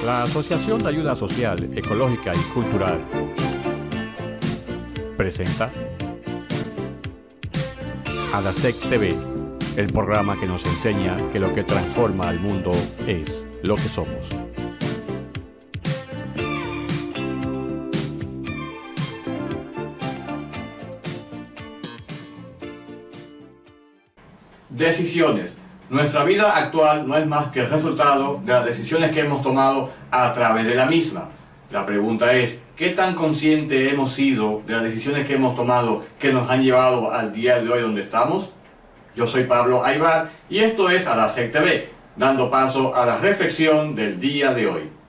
La Asociación de Ayuda Social, Ecológica y Cultural presenta ADASEC TV, el programa que nos enseña que lo que transforma al mundo es lo que somos. Decisiones. Nuestra vida actual no es más que el resultado de las decisiones que hemos tomado a través de la misma. La pregunta es, ¿qué tan conscientes hemos sido de las decisiones que hemos tomado que nos han llevado al día de hoy donde estamos? Yo soy Pablo Aybar y esto es ADASEC TV, dando paso a la reflexión del día de hoy.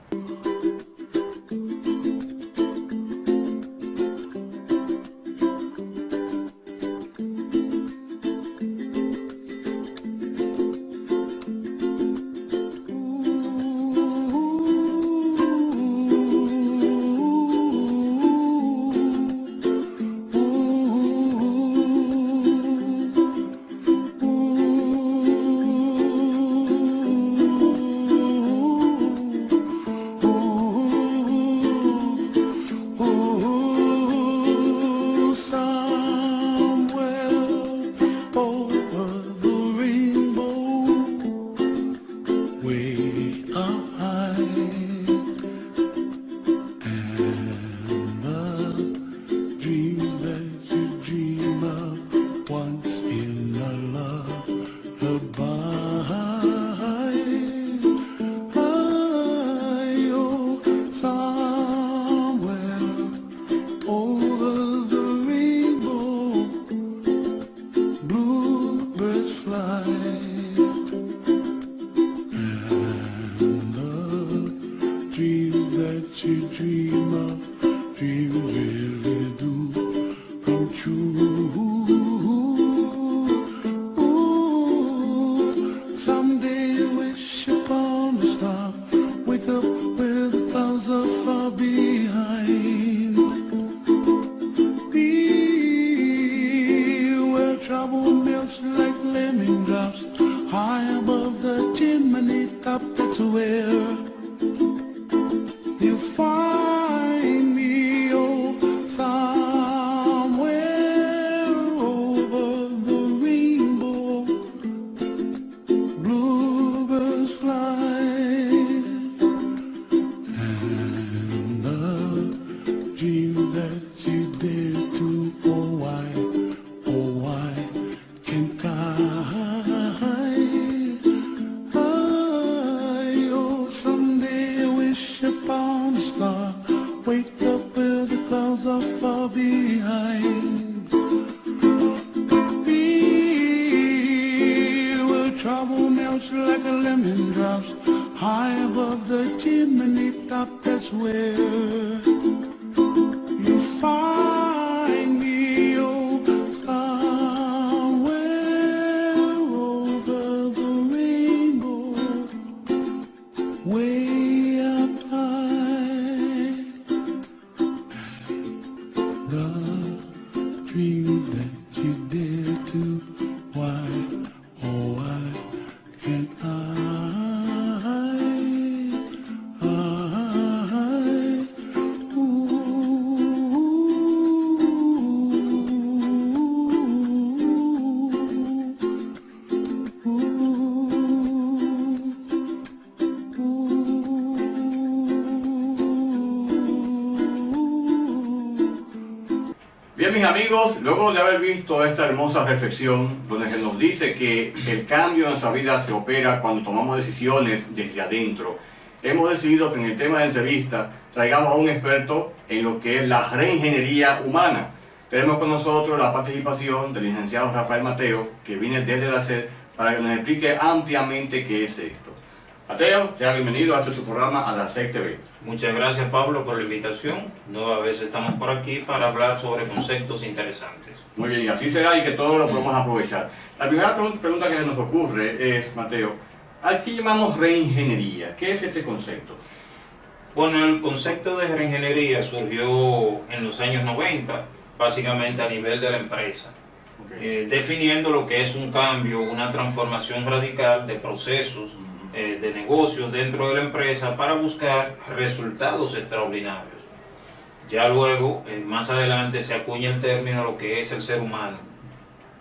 Bien, mis amigos, luego de haber visto esta hermosa reflexión donde se nos dice que el cambio en nuestra vida se opera cuando tomamos decisiones desde adentro, hemos decidido que en el tema de entrevista traigamos a un experto en lo que es la reingeniería humana. Tenemos con nosotros la participación del licenciado Rafael Mateo, que viene desde la SED para que nos explique ampliamente qué es esto. Mateo, sea bienvenido a este su programa ADASEC TV. Muchas gracias, Pablo, por la invitación. Nueva vez estamos por aquí para hablar sobre conceptos interesantes. Muy bien, así será y que todos lo podemos aprovechar. La primera pregunta que nos ocurre es, Mateo, ¿a qué llamamos reingeniería? ¿Qué es este concepto? Bueno, el concepto de reingeniería surgió en los años 90, básicamente a nivel de la empresa. definiendo lo que es un cambio, una transformación radical de procesos de negocios dentro de la empresa para buscar resultados extraordinarios. Ya luego, más adelante, se acuña el término lo que es el ser humano,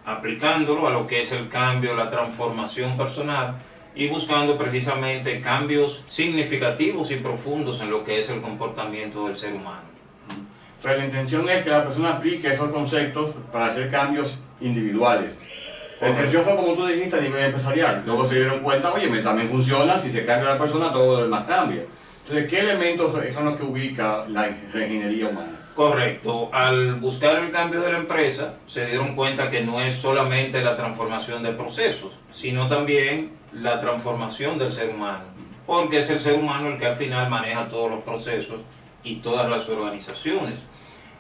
aplicándolo a lo que es el cambio, la transformación personal y buscando precisamente cambios significativos y profundos en lo que es el comportamiento del ser humano. O sea, la intención es que la persona aplique esos conceptos para hacer cambios individuales. La intención fue, como tú dijiste, a nivel empresarial. Luego se dieron cuenta, oye, también funciona, si se cambia la persona, todo lo demás cambia. Entonces, ¿qué elementos son los que ubica la reingeniería humana? Correcto. Al buscar el cambio de la empresa, se dieron cuenta que no es solamente la transformación de procesos, sino también la transformación del ser humano. Porque es el ser humano el que al final maneja todos los procesos y todas las organizaciones.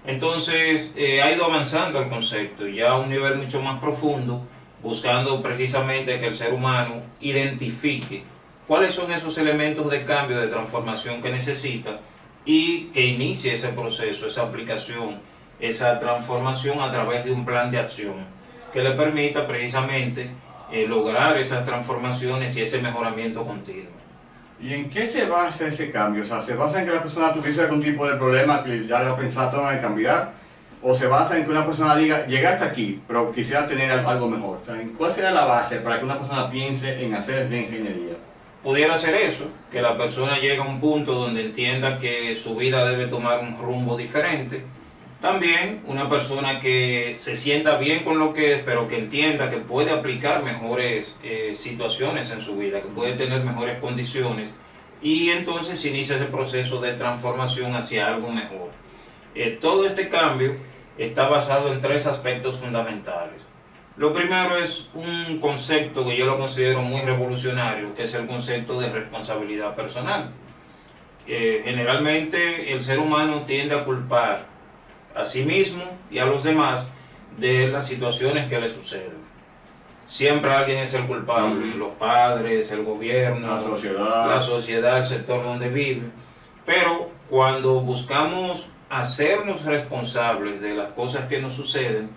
Entonces, ha ido avanzando el concepto, ya a un nivel mucho más profundo, buscando precisamente que el ser humano identifique cuáles son esos elementos de cambio, de transformación que necesita y que inicie ese proceso, esa aplicación, esa transformación a través de un plan de acción que le permita precisamente lograr esas transformaciones y ese mejoramiento continuo. ¿Y en qué se basa ese cambio? O sea, ¿se basa en que la persona tuviese algún tipo de problema que ya lo ha pensado en cambiar? ¿O se basa en que una persona diga, llegué hasta aquí, pero quisiera tener algo mejor? O sea, ¿cuál será la base para que una persona piense en hacer reingeniería? Pudiera ser eso, que la persona llegue a un punto donde entienda que su vida debe tomar un rumbo diferente. También una persona que se sienta bien con lo que es, pero que entienda que puede aplicar mejores situaciones en su vida, que puede tener mejores condiciones, y entonces inicia ese proceso de transformación hacia algo mejor. Todo este cambio está basado en 3 aspectos fundamentales. Lo primero es un concepto que yo lo considero muy revolucionario, que es el concepto de responsabilidad personal. Generalmente el ser humano tiende a culpar a sí mismo y a los demás de las situaciones que le suceden. Siempre alguien es el culpable, los padres, el gobierno, la sociedad, el sector donde vive. Pero cuando buscamos hacernos responsables de las cosas que nos suceden,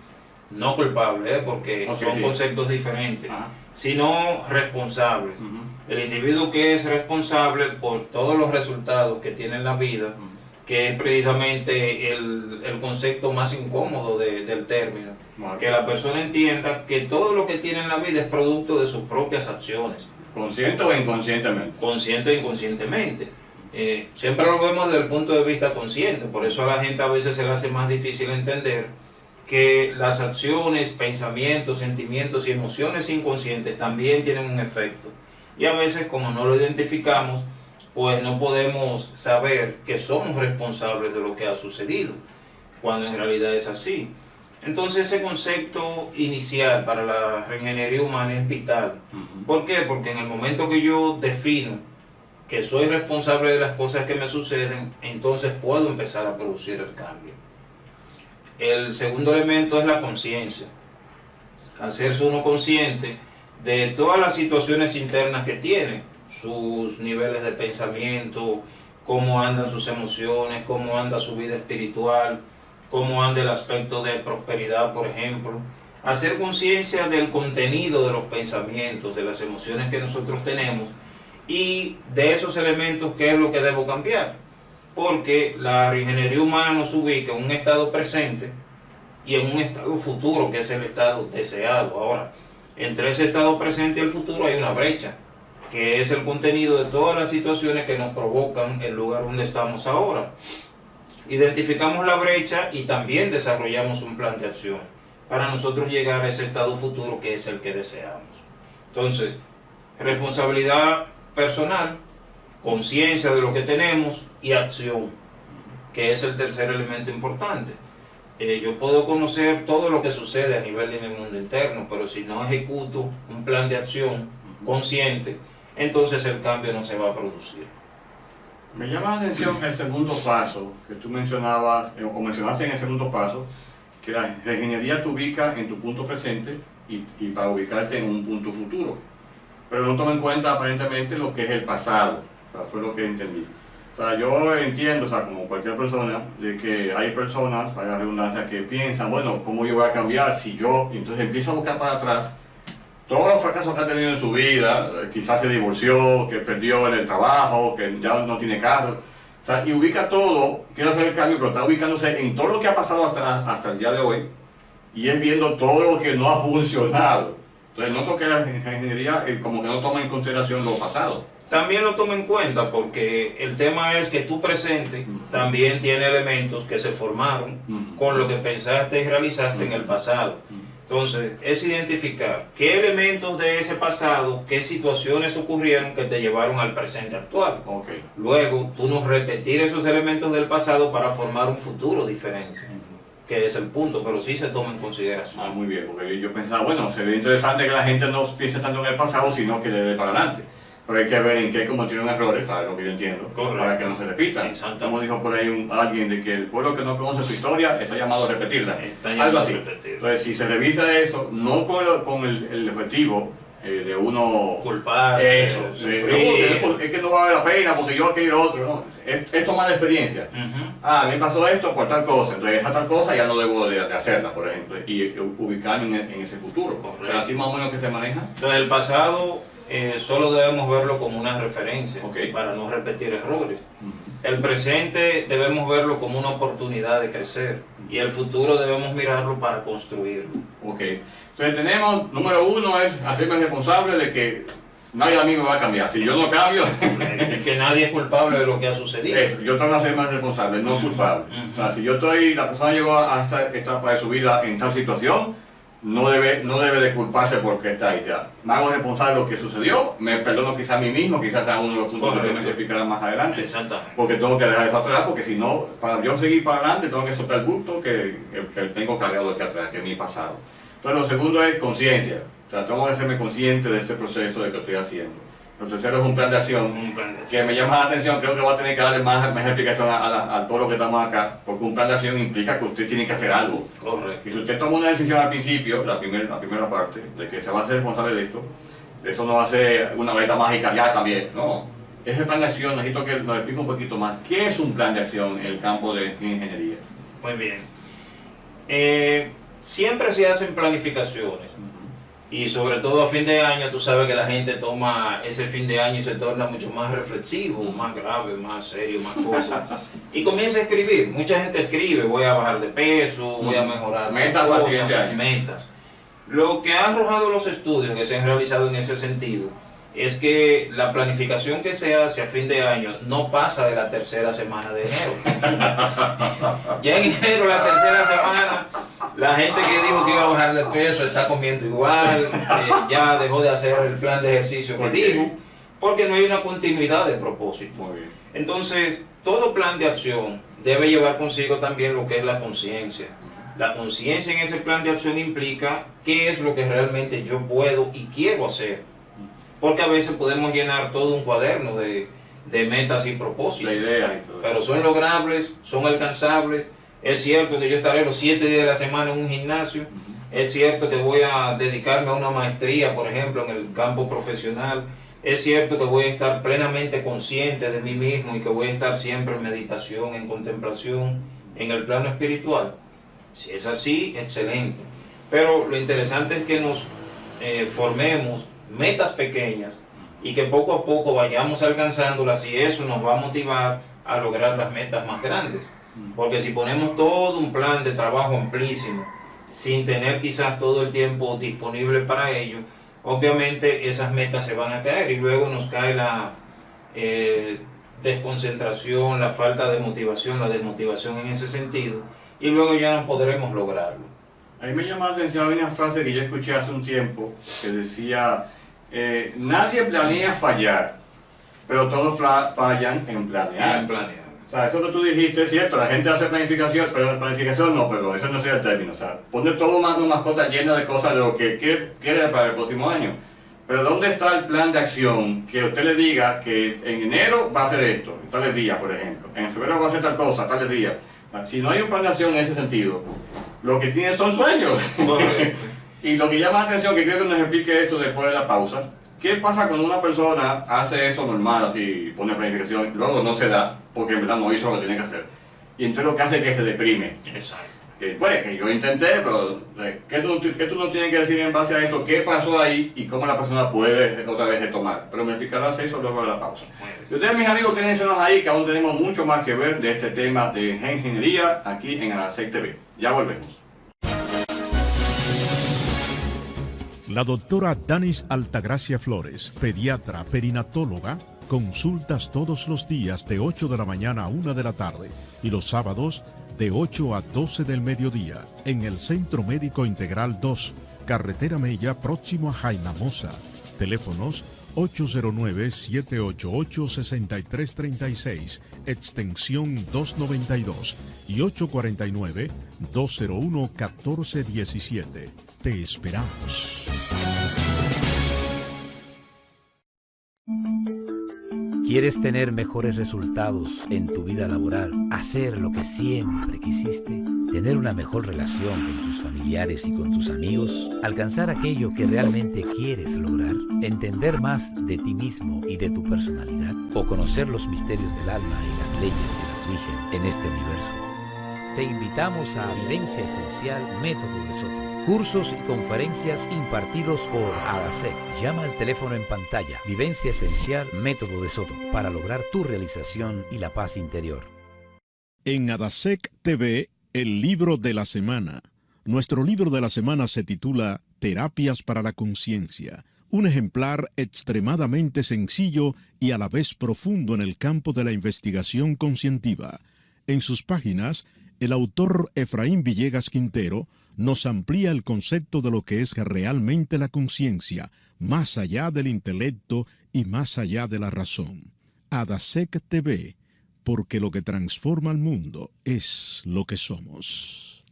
no culpables, porque son conceptos diferentes, sino responsables. El individuo que es responsable por todos los resultados que tiene en la vida, que es precisamente el concepto más incómodo del término, que la persona entienda que todo lo que tiene en la vida es producto de sus propias acciones. ¿Consciente o inconscientemente? Consciente e inconscientemente. Siempre lo vemos desde el punto de vista consciente, por eso a la gente a veces se le hace más difícil entender que las acciones, pensamientos, sentimientos y emociones inconscientes también tienen un efecto. Y a veces, como no lo identificamos, pues no podemos saber que somos responsables de lo que ha sucedido, cuando en realidad es así. Entonces ese concepto inicial para la reingeniería humana es vital. ¿Por qué? Porque en el momento que yo defino que soy responsable de las cosas que me suceden, entonces puedo empezar a producir el cambio. El segundo elemento es la conciencia. Hacerse uno consciente de todas las situaciones internas que tiene, sus niveles de pensamiento, cómo andan sus emociones, cómo anda su vida espiritual, cómo anda el aspecto de prosperidad, por ejemplo. Hacer conciencia del contenido de los pensamientos, de las emociones que nosotros tenemos y de esos elementos, qué es lo que debo cambiar. Porque la reingeniería humana nos ubica en un estado presente y en un estado futuro, que es el estado deseado. Ahora, entre ese estado presente y el futuro hay una brecha, que es el contenido de todas las situaciones que nos provocan el lugar donde estamos ahora. Identificamos la brecha y también desarrollamos un plan de acción para nosotros llegar a ese estado futuro que es el que deseamos. Entonces, responsabilidad personal, conciencia de lo que tenemos y acción, que es el tercer elemento importante. Yo puedo conocer todo lo que sucede a nivel de mi mundo interno, pero si no ejecuto un plan de acción consciente, entonces el cambio no se va a producir. Me llama la atención el segundo paso que tú mencionabas, o mencionaste en el segundo paso, que la reingeniería te ubica en tu punto presente y para ubicarte en un punto futuro. Pero no toma en cuenta aparentemente lo que es el pasado. O sea, fue lo que entendí. O sea, yo entiendo, o sea, como cualquier persona, de que hay personas, para la redundancia, que piensan, bueno, ¿cómo yo voy a cambiar si yo? Y entonces empiezo a buscar para atrás todos los fracasos que ha tenido en su vida, quizás se divorció, que perdió en el trabajo, que ya no tiene carro, o sea, y ubica todo, quiere hacer el cambio, pero está ubicándose en todo lo que ha pasado hasta el día de hoy, y es viendo todo lo que no ha funcionado. Entonces noto que la ingeniería como que no toma en consideración lo pasado. También lo toma en cuenta porque el tema es que tu presente también tiene elementos que se formaron con lo que pensaste y realizaste en el pasado. Entonces, es identificar qué elementos de ese pasado, qué situaciones ocurrieron que te llevaron al presente actual. Okay. Luego, tú no repetir esos elementos del pasado para formar un futuro diferente, que es el punto, pero sí se toma en consideración. Ah, muy bien, porque yo pensaba, bueno, sería interesante que la gente no piense tanto en el pasado, sino que le dé para adelante. Pero hay que ver en qué cometieron errores, ¿sabes lo que yo entiendo? Correcto. Para que no se repitan. Como dijo por ahí alguien, de que el pueblo que no conoce su historia está llamado a repetirla. Algo así. Entonces, si se revisa eso, no con el objetivo de uno culpar, eso, sufrir. Es que no vale la pena porque yo aquello otro, ¿no? Es tomar la experiencia. Ah, a mí me pasó esto por tal cosa, entonces esa tal cosa ya no debo de hacerla, por ejemplo, y ubicarme en ese futuro. O sea, así más o menos que se maneja. Entonces, el pasado solo debemos verlo como una referencia, para no repetir errores. El presente debemos verlo como una oportunidad de crecer y el futuro debemos mirarlo para construirlo. Entonces tenemos, número uno es hacerme responsable de que nadie a mí me va a cambiar. Si yo no cambio... Es que nadie es culpable de lo que ha sucedido. Eso, yo tengo que hacerme responsable, no culpable. O sea, si la persona llegó a esta etapa de su vida en tal situación, no debe de culparse porque está ahí. Ya, me hago responsable de lo que sucedió, me perdono quizás a mí mismo, quizás sea uno de los puntos que me explicarán más adelante. Exactamente. Porque tengo que dejar eso atrás, porque si no, para yo seguir para adelante, tengo que soltar el bulto que tengo cargado aquí atrás, que es mi pasado. Entonces, lo segundo es conciencia. O sea, tengo que hacerme consciente de este proceso de que estoy haciendo. Lo tercero es un plan de acción, que me llama la atención. Creo que va a tener que darle más explicación a todo lo que estamos acá, porque un plan de acción implica que usted tiene que hacer algo. Correcto. Y si usted toma una decisión al principio, la primera parte, de que se va a hacer responsable de esto, eso no va a ser una varita mágica ya también, no. Ese plan de acción, necesito que nos explique un poquito más. ¿Qué es un plan de acción en el campo de ingeniería? Muy bien. Siempre se hacen planificaciones. Y sobre todo a fin de año, tú sabes que la gente toma ese fin de año y se torna mucho más reflexivo, más grave, más serio, más cosas. Y comienza a escribir. Mucha gente escribe, voy a bajar de peso, voy a mejorar metas para el siguiente año. Metas. Lo que han arrojado los estudios que se han realizado en ese sentido es que la planificación que se hace a fin de año no pasa de la tercera semana de enero. Ya en enero, la tercera semana, la gente que dijo que iba a bajar de peso está comiendo igual, ya dejó de hacer el plan de ejercicio que dijo, porque no hay una continuidad de propósito. Muy bien. Entonces, todo plan de acción debe llevar consigo también lo que es la conciencia. La conciencia en ese plan de acción implica qué es lo que realmente yo puedo y quiero hacer. Porque a veces podemos llenar todo un cuaderno de metas y propósitos. La idea y todo. Pero son logrables, son alcanzables. Es cierto que yo estaré los 7 días de la semana en un gimnasio. Es cierto que voy a dedicarme a una maestría, por ejemplo, en el campo profesional. Es cierto que voy a estar plenamente consciente de mí mismo y que voy a estar siempre en meditación, en contemplación, en el plano espiritual. Si es así, excelente. Pero lo interesante es que nos formemos metas pequeñas y que poco a poco vayamos alcanzándolas, y eso nos va a motivar a lograr las metas más grandes. Porque si ponemos todo un plan de trabajo amplísimo sin tener quizás todo el tiempo disponible para ello, obviamente esas metas se van a caer y luego nos cae la desconcentración, la falta de motivación, la desmotivación en ese sentido, y luego ya no podremos lograrlo. A mí me llama la atención una frase que yo escuché hace un tiempo que decía: nadie planea fallar, pero todos fallan en planear. O sea, eso que tú dijiste es cierto, la gente hace planificación, pero la planificación no, pero eso no es el término. O sea, poner todo una mascota llena de cosas de lo que quiere para el próximo año. Pero ¿dónde está el plan de acción que usted le diga que en enero va a hacer esto, tales días, por ejemplo, en febrero va a hacer tal cosa, tales días? Si no hay un plan de acción en ese sentido, lo que tiene son sueños. Y lo que llama la atención, que creo que nos explique esto después de la pausa, ¿qué pasa cuando una persona hace eso normal, así, pone planificación, luego no se da, porque en verdad no hizo lo que tiene que hacer? Y entonces lo que hace es que se deprime. Exacto. que yo intenté, pero ¿qué tú no tienes que decir en base a esto? ¿Qué pasó ahí y cómo la persona puede otra vez retomar? Pero me explicarás eso luego de la pausa. Y ustedes, mis amigos, quédensenos ahí, que aún tenemos mucho más que ver de este tema de ingeniería aquí en ADASEC TV. Ya volvemos. La doctora Danis Altagracia Flores, pediatra perinatóloga, consultas todos los días de 8 de la mañana a 1 de la tarde y los sábados de 8 a 12 del mediodía en el Centro Médico Integral 2, Carretera Mella, próximo a Jaimamosa. Teléfonos 809-788-6336, extensión 292 y 849-201-1417. Te esperamos. ¿Quieres tener mejores resultados en tu vida laboral? ¿Hacer lo que siempre quisiste? ¿Tener una mejor relación con tus familiares y con tus amigos? ¿Alcanzar aquello que realmente quieres lograr? ¿Entender más de ti mismo y de tu personalidad? ¿O conocer los misterios del alma y las leyes que las rigen en este universo? Te invitamos a Vivencia Esencial Método de Soto. Cursos y conferencias impartidos por ADASEC. Llama al teléfono en pantalla. Vivencia Esencial Método de Soto para lograr tu realización y la paz interior. En ADASEC TV, el libro de la semana. Nuestro libro de la semana se titula Terapias para la Conciencia. Un ejemplar extremadamente sencillo y a la vez profundo en el campo de la investigación conscientiva. En sus páginas, el autor Efraín Villegas Quintero nos amplía el concepto de lo que es realmente la conciencia, más allá del intelecto y más allá de la razón. ADASEC TV, porque lo que transforma al mundo es lo que somos.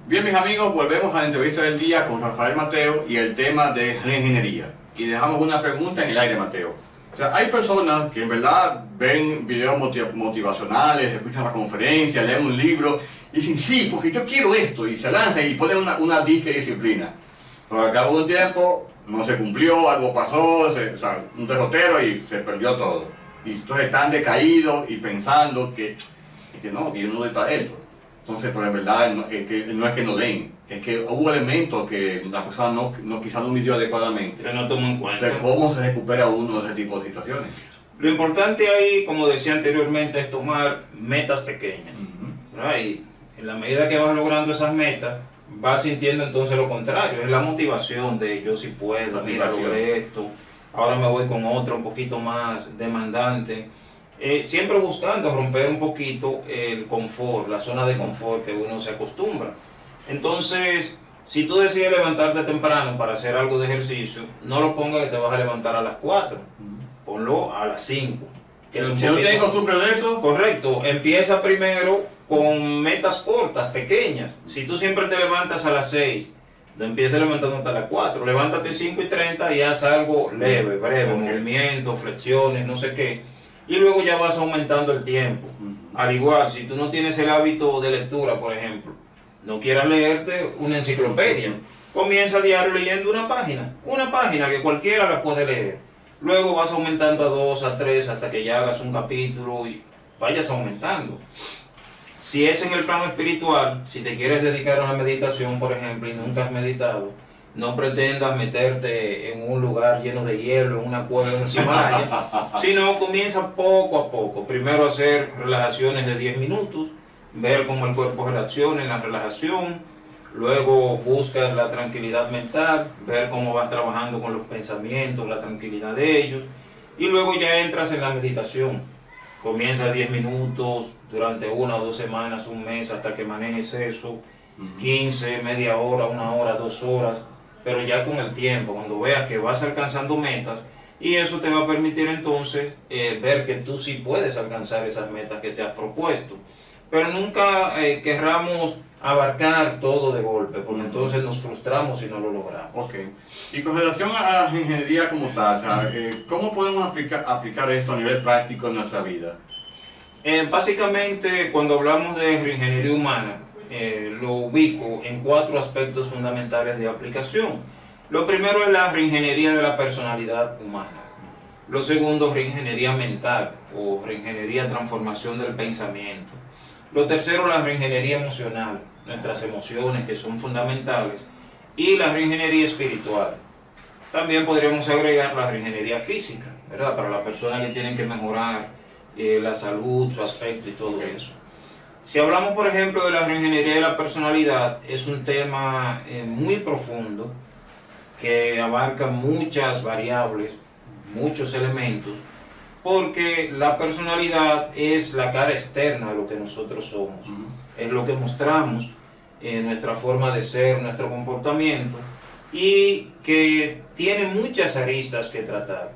Bien, mis amigos, volvemos a la entrevista del día con Rafael Mateo y el tema de reingeniería. Y dejamos una pregunta en el aire, Mateo. O sea, hay personas que en verdad ven videos motivacionales, escuchan la conferencia, leen un libro y dicen, sí, porque yo quiero esto, y se lanzan y ponen una disque disciplina. Pero al cabo de un tiempo no se cumplió, algo pasó, o sea, un derrotero y se perdió todo. Y entonces están decaídos y pensando que no, que yo no doy para eso. Entonces, pero en verdad no es que no den, es que hubo elementos que la persona quizás no midió adecuadamente. Que no tomó en cuenta. Entonces, ¿cómo se recupera uno de ese tipo de situaciones? Lo importante ahí, como decía anteriormente, es tomar metas pequeñas. ¿Verdad? Y en la medida que vas logrando esas metas, vas sintiendo entonces lo contrario. Es la motivación de yo sí puedo, mira, logré esto, ahora me voy con otro un poquito más demandante. Siempre buscando romper un poquito el confort, la zona de confort que uno se acostumbra. Entonces, si tú decides levantarte temprano para hacer algo de ejercicio, no lo pongas que te vas a levantar a las 4, ponlo a las 5. Si no tienes costumbre de eso. Correcto, empieza primero con metas cortas, pequeñas. Si tú siempre te levantas a las 6, no empieces levantándote a las 4, levántate 5:30 y haz algo leve, breve, movimientos, flexiones, no sé qué. Y luego ya vas aumentando el tiempo. Al igual, si tú no tienes el hábito de lectura, por ejemplo, no quieras leerte una enciclopedia, comienza a diario leyendo una página que cualquiera la puede leer. Luego vas aumentando a 2, a 3, hasta que ya hagas un capítulo y vayas aumentando. Si es en el plano espiritual, si te quieres dedicar a la meditación, por ejemplo, y nunca has meditado, no pretendas meterte en un lugar lleno de hielo, en una cueva en Himalaya, sino comienza poco a poco. Primero hacer relajaciones de 10 minutos, ver cómo el cuerpo reacciona en la relajación, luego buscas la tranquilidad mental, ver cómo vas trabajando con los pensamientos, la tranquilidad de ellos, y luego ya entras en la meditación. Comienza 10 minutos durante 1 o 2 semanas, un mes, hasta que manejes eso, 15, media hora, 1 hora, 2 horas, pero ya con el tiempo, cuando veas que vas alcanzando metas, y eso te va a permitir entonces ver que tú sí puedes alcanzar esas metas que te has propuesto. Pero nunca querramos abarcar todo de golpe, porque entonces nos frustramos si no lo logramos. Ok. Y con relación a la ingeniería como tal, o sea, ¿cómo podemos aplicar esto a nivel práctico en nuestra vida? Básicamente, cuando hablamos de reingeniería humana, lo ubico en 4 aspectos fundamentales de aplicación. Lo primero es la reingeniería de la personalidad humana. Lo segundo, reingeniería mental o reingeniería transformación del pensamiento. Lo tercero, la reingeniería emocional, nuestras emociones, que son fundamentales, y la reingeniería espiritual. También podríamos agregar la reingeniería física, ¿verdad? Para las personas que tienen que mejorar la salud, su aspecto y todo eso. Si hablamos, por ejemplo, de la reingeniería de la personalidad, es un tema muy profundo que abarca muchas variables, muchos elementos, porque la personalidad es la cara externa de lo que nosotros somos, es lo que mostramos en nuestra forma de ser, nuestro comportamiento, y que tiene muchas aristas que tratar.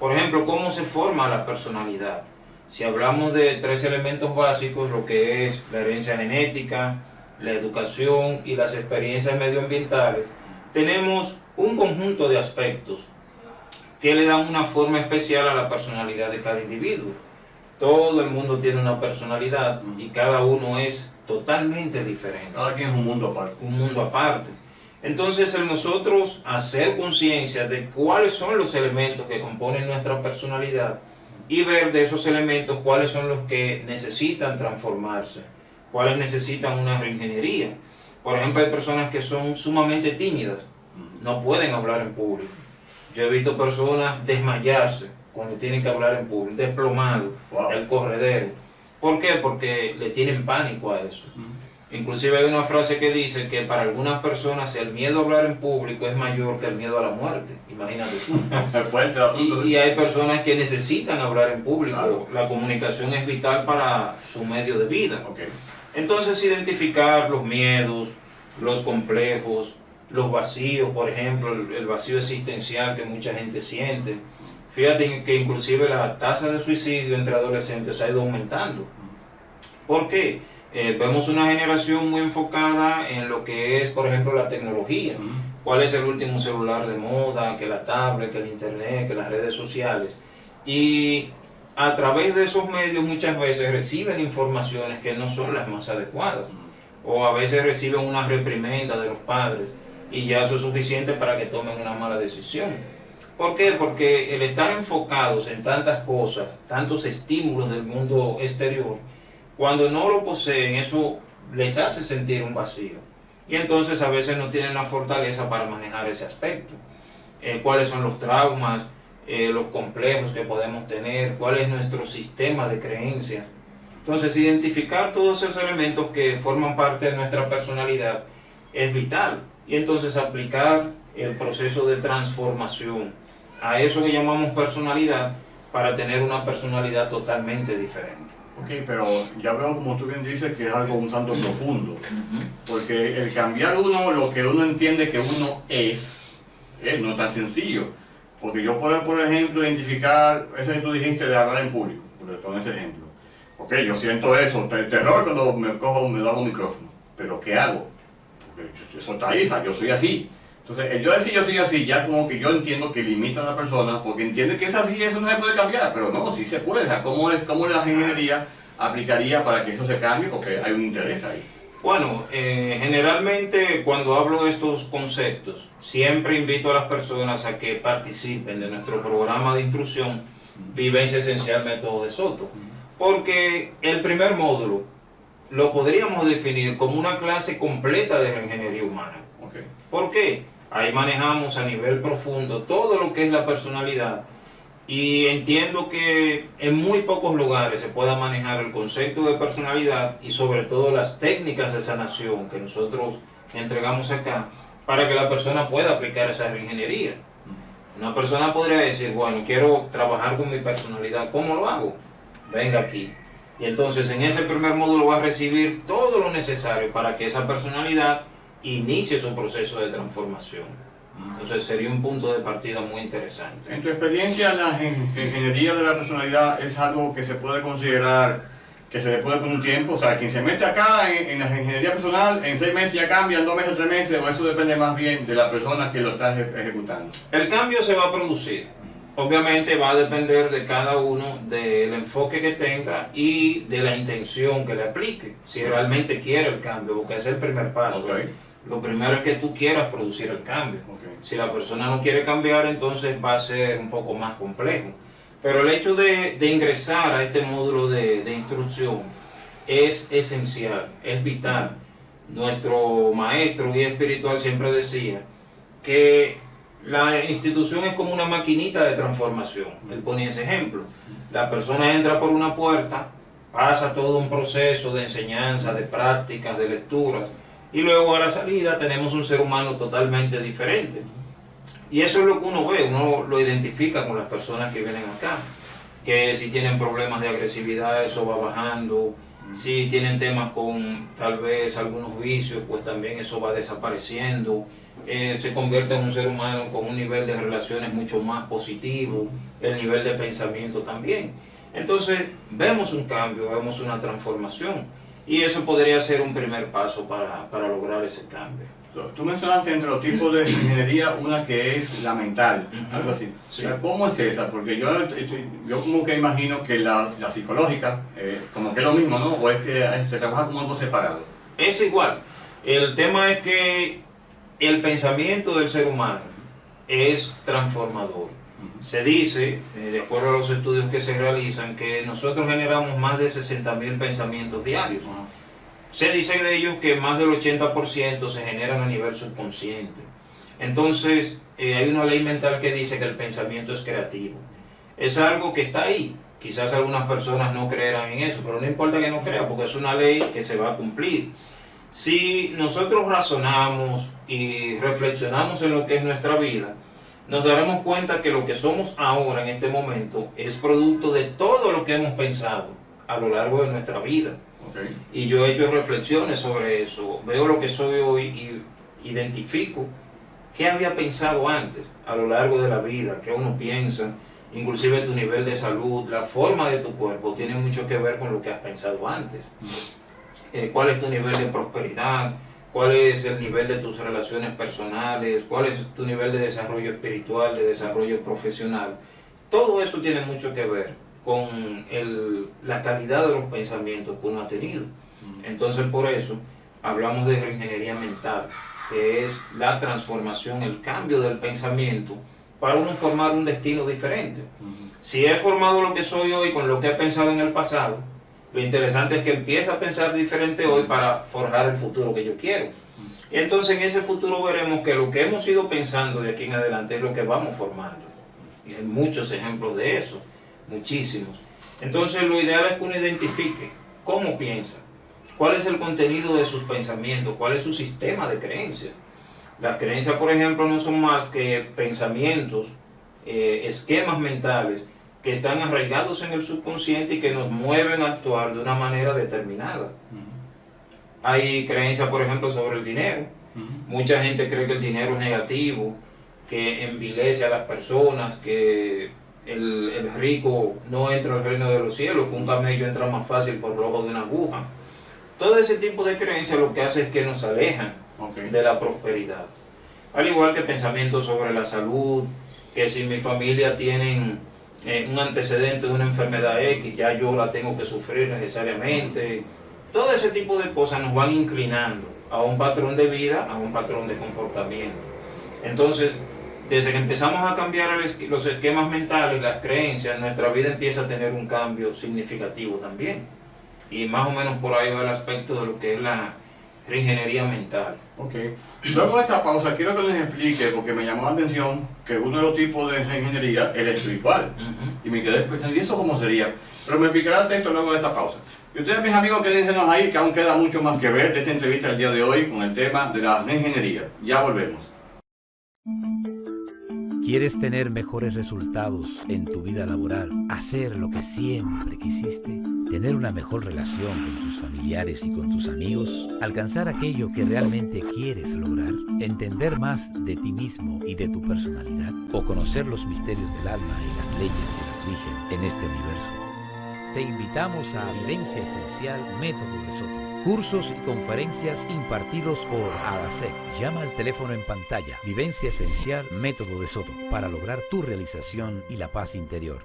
Por ejemplo, ¿cómo se forma la personalidad? Si hablamos de 3 elementos básicos, lo que es la herencia genética, la educación y las experiencias medioambientales, tenemos un conjunto de aspectos que le dan una forma especial a la personalidad de cada individuo. Todo el mundo tiene una personalidad y cada uno es totalmente diferente. Cada quien es un mundo aparte. Un mundo aparte. Entonces, el nosotros hacer conciencia de cuáles son los elementos que componen nuestra personalidad y ver de esos elementos cuáles son los que necesitan transformarse, cuáles necesitan una reingeniería. Por ejemplo, hay personas que son sumamente tímidas, no pueden hablar en público. Yo he visto personas desmayarse cuando tienen que hablar en público, desplomado, el corredero. ¿Por qué? Porque le tienen pánico a eso. Inclusive hay una frase que dice que para algunas personas el miedo a hablar en público es mayor que el miedo a la muerte. Imagínate. y hay personas que necesitan hablar en público. Claro. La comunicación es vital para su medio de vida. Okay. Entonces, identificar los miedos, los complejos, los vacíos, por ejemplo, el vacío existencial que mucha gente siente. Fíjate que inclusive la tasa de suicidio entre adolescentes ha ido aumentando. ¿Por qué? Vemos una generación muy enfocada en lo que es, por ejemplo, la tecnología. ¿Cuál es el último celular de moda? Que la tablet, que el internet, que las redes sociales. Y a través de esos medios muchas veces reciben informaciones que no son las más adecuadas. O a veces reciben una reprimenda de los padres y ya eso es suficiente para que tomen una mala decisión. ¿Por qué? Porque el estar enfocados en tantas cosas, tantos estímulos del mundo exterior, cuando no lo poseen, eso les hace sentir un vacío. Y entonces a veces no tienen la fortaleza para manejar ese aspecto. ¿Cuáles son los traumas, los complejos que podemos tener? ¿Cuál es nuestro sistema de creencias? Entonces, identificar todos esos elementos que forman parte de nuestra personalidad es vital. Y entonces aplicar el proceso de transformación a eso que llamamos personalidad para tener una personalidad totalmente diferente. Ok, pero ya veo, como tú bien dices, que es algo un tanto profundo. Porque el cambiar uno, lo que uno entiende que uno es no tan sencillo. Porque yo puedo, por ejemplo, identificar eso que tú dijiste de hablar en público, por ese ejemplo. Ok, yo siento eso, terror cuando me da un micrófono. Pero ¿qué hago? Porque eso está ahí, yo soy así. Entonces, el yo decir yo soy así, ya como que yo entiendo que limita a la persona, porque entiende que es así, eso no se puede cambiar, pero no, sí se puede. O sea, ¿cómo la ingeniería aplicaría para que eso se cambie? Porque hay un interés ahí. Bueno, generalmente cuando hablo de estos conceptos, siempre invito a las personas a que participen de nuestro programa de instrucción Vivencia Esencial Método de Soto, porque el primer módulo lo podríamos definir como una clase completa de ingeniería humana. Okay. ¿Por qué? Ahí manejamos a nivel profundo todo lo que es la personalidad y entiendo que en muy pocos lugares se pueda manejar el concepto de personalidad y sobre todo las técnicas de sanación que nosotros entregamos acá para que la persona pueda aplicar esa reingeniería. Una persona podría decir, bueno, quiero trabajar con mi personalidad, ¿cómo lo hago? Venga aquí. Y entonces en ese primer módulo va a recibir todo lo necesario para que esa personalidad inicie su proceso de transformación. Entonces sería un punto de partida muy interesante. En tu experiencia, la ingeniería de la personalidad es algo que se puede considerar que se le puede poner un tiempo. O sea, quien se mete acá en la ingeniería personal, en 6 meses ya cambia, en 2 meses, 3 meses, o eso depende más bien de la persona que lo está ejecutando. El cambio se va a producir. Obviamente va a depender de cada uno, del enfoque que tenga y de la intención que le aplique. Si realmente quiere el cambio, porque ese es el primer paso. Okay. Lo primero es que tú quieras producir el cambio. Okay. Si la persona no quiere cambiar, entonces va a ser un poco más complejo. Pero el hecho de ingresar a este módulo de instrucción es esencial, es vital. nuestro maestro guía espiritual siempre decía que la institución es como una maquinita de transformación. Él ponía ese ejemplo. La persona entra por una puerta, pasa todo un proceso de enseñanza, de prácticas, de lecturas, y luego a la salida tenemos un ser humano totalmente diferente. Y eso es lo que uno ve, uno lo identifica con las personas que vienen acá, que si tienen problemas de agresividad, eso va bajando. Si tienen temas con tal vez algunos vicios, pues también eso va desapareciendo. Se convierte en un ser humano con un nivel de relaciones mucho más positivo, el nivel de pensamiento también. Entonces vemos un cambio, vemos una transformación, y eso podría ser un primer paso para lograr ese cambio. Tú mencionaste entre los tipos de ingeniería una que es la mental, algo así. Sí. ¿Cómo es esa? Porque yo como que imagino que la psicológica, como que es lo mismo, ¿no? O es que se trabaja como algo separado. Es igual. El tema es que el pensamiento del ser humano es transformador. Se dice, de acuerdo a los estudios que se realizan, que nosotros generamos más de 60.000 pensamientos diarios. Se dice de ellos que más del 80% se generan a nivel subconsciente. Entonces, hay una ley mental que dice que el pensamiento es creativo. Es algo que está ahí. Quizás algunas personas no creerán en eso, pero no importa que no crean, porque es una ley que se va a cumplir. Si nosotros razonamos y reflexionamos en lo que es nuestra vida, nos daremos cuenta que lo que somos ahora en este momento es producto de todo lo que hemos pensado a lo largo de nuestra vida. Okay. Y yo he hecho reflexiones sobre eso, veo lo que soy hoy y identifico qué había pensado antes a lo largo de la vida, qué uno piensa, inclusive tu nivel de salud, la forma de tu cuerpo tiene mucho que ver con lo que has pensado antes. ¿Cuál es tu nivel de prosperidad? ¿Cuál es el nivel de tus relaciones personales? ¿Cuál es tu nivel de desarrollo espiritual, de desarrollo profesional? Todo eso tiene mucho que ver con la calidad de los pensamientos que uno ha tenido. Entonces, por eso hablamos de reingeniería mental, que es la transformación, el cambio del pensamiento para uno formar un destino diferente. Si he formado lo que soy hoy con lo que he pensado en el pasado, lo interesante es que empiece a pensar diferente hoy para forjar el futuro que yo quiero. Y entonces en ese futuro veremos que lo que hemos ido pensando de aquí en adelante es lo que vamos formando. Y hay muchos ejemplos de eso, muchísimos. Entonces lo ideal es que uno identifique cómo piensa, cuál es el contenido de sus pensamientos, cuál es su sistema de creencias. Las creencias, por ejemplo, no son más que pensamientos, esquemas mentales que están arraigados en el subconsciente y que nos mueven a actuar de una manera determinada. Hay creencias, por ejemplo, sobre el dinero. Mucha gente cree que el dinero es negativo, que envilece a las personas, que el rico no entra al reino de los cielos, que un camello entra más fácil por el ojo de una aguja. Todo ese tipo de creencias lo que hace es que nos alejan de la prosperidad. Al igual que pensamientos sobre la salud, que si mi familia tiene un antecedente de una enfermedad X, ya yo la tengo que sufrir necesariamente. Todo ese tipo de cosas nos van inclinando a un patrón de vida, a un patrón de comportamiento. Entonces, desde que empezamos a cambiar los esquemas mentales, las creencias, nuestra vida empieza a tener un cambio significativo también. Y más o menos por ahí va el aspecto de lo que es la reingeniería mental. Ok. Luego de esta pausa, quiero que les explique, porque me llamó la atención que uno de los tipos de reingeniería es el espiritual. Y me quedé pensando, ¿y eso cómo sería? Pero me explicarás esto luego de esta pausa. Y ustedes, mis amigos, quédensenos ahí, que aún queda mucho más que ver de esta entrevista el día de hoy con el tema de la reingeniería. Ya volvemos. ¿Quieres tener mejores resultados en tu vida laboral? ¿Hacer lo que siempre quisiste? ¿Tener una mejor relación con tus familiares y con tus amigos? ¿Alcanzar aquello que realmente quieres lograr? ¿Entender más de ti mismo y de tu personalidad? ¿O conocer los misterios del alma y las leyes que las rigen en este universo? Te invitamos a Vivencia Esencial Método de Soto. Cursos y conferencias impartidos por ADASEC. Llama al teléfono en pantalla. Vivencia Esencial Método de Soto para lograr tu realización y la paz interior.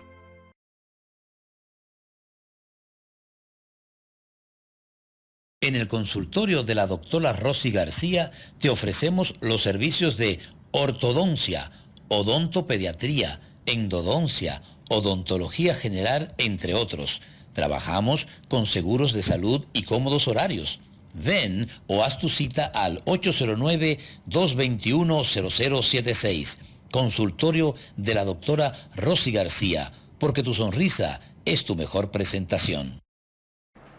En el consultorio de la doctora Rosy García te ofrecemos los servicios de ortodoncia, odontopediatría, endodoncia, odontología general, entre otros. Trabajamos con seguros de salud y cómodos horarios. Ven o haz tu cita al 809-221-0076. Consultorio de la doctora Rosy García, porque tu sonrisa es tu mejor presentación.